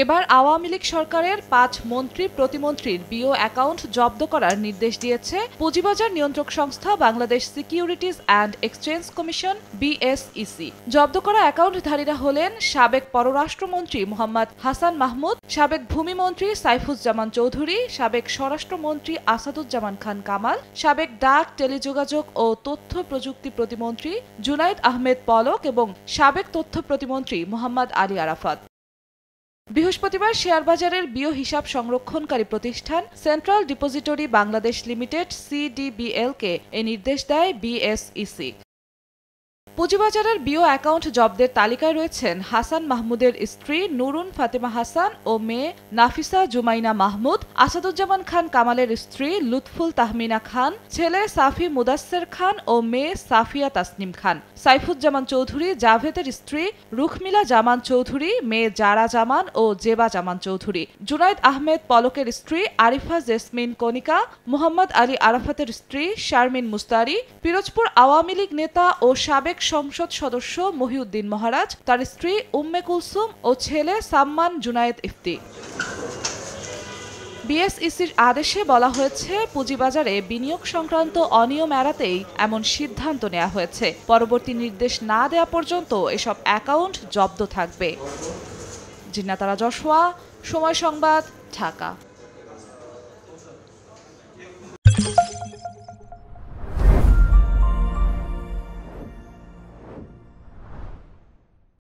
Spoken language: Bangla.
এবার আওয়ামী লীগ সরকারের ৫ মন্ত্রী প্রতিমন্ত্রীর বিও অ্যাকাউন্ট জব্দ করার নির্দেশ দিয়েছে পুঁজিবাজার নিয়ন্ত্রক সংস্থা Bangladesh securities and exchange commission BSEC। জব্দ করা অ্যাকাউন্টধারীরা হলেন সাবেক পররাষ্ট্রমন্ত্রী মোহাম্মদ হাসান মাহমুদ, সাবেক ভূমিমন্ত্রী সাইফুজ্জামান চৌধুরী, সাবেক স্বরাষ্ট্রমন্ত্রী আসাদুজ্জামান খান কামাল, সাবেক ডাক, টেলিযোগাযোগ ও তথ্য প্রযুক্তি প্রতিমন্ত্রী জুনাইদ আহমেদ পলক এবং সাবেক তথ্য প্রতিমন্ত্রী মোহাম্মদ আলী আরাফাত। বৃহস্পতিবার শেয়ারবাজারের বিও হিসাব সংরক্ষণকারী প্রতিষ্ঠান সেন্ট্রাল ডিপোজিটরি বাংলাদেশ লিমিটেড CDBL-কে এ নির্দেশ দেয় BSEC। পুঁজিবাজারের বিও অ্যাকাউন্ট জব্দের তালিকায় রয়েছেন হাসান মাহমুদের স্ত্রী নুরুন ফাতেমা হাসান ও মেয়ে নাফিসা জুমাইনা মাহমুদ, আসাদুজ্জামান খান কামালের স্ত্রী লুৎফুল তাহমিনা খান, ছেলে সাফি মুদাস্সের খান ও মেয়ে সাফিয়া তাসনিম খান, সাইফুজ্জামান চৌধুরী জাভেদের স্ত্রী রুখমিলা জামান চৌধুরী, মেয়ে জারা জামান ও জেবা জামান চৌধুরী, জুনাইদ আহমেদ পলকের স্ত্রী আরিফা জেসমিন কনিকা, মোহাম্মদ আলী আরাফাতের স্ত্রী শারমিন মুস্তারি, পিরোজপুর আওয়ামী লীগ নেতা ও সাবেক সংসদ সদস্য মহিউদ্দিন মহারাজ, তার স্ত্রী উম্মে কুলসুম ও ছেলে সাম্মান জুনায়েদ ইফতি। BSECর আদেশে বলা হয়েছে, পুঁজিবাজারে বিনিয়োগ সংক্রান্ত অনিয়ম এড়াতেই এমন সিদ্ধান্ত নেওয়া হয়েছে। পরবর্তী নির্দেশ না দেওয়া পর্যন্ত এসব অ্যাকাউন্ট জব্দ থাকবে। জিন্নাত আরা জশোয়া, সময় সংবাদ, ঢাকা।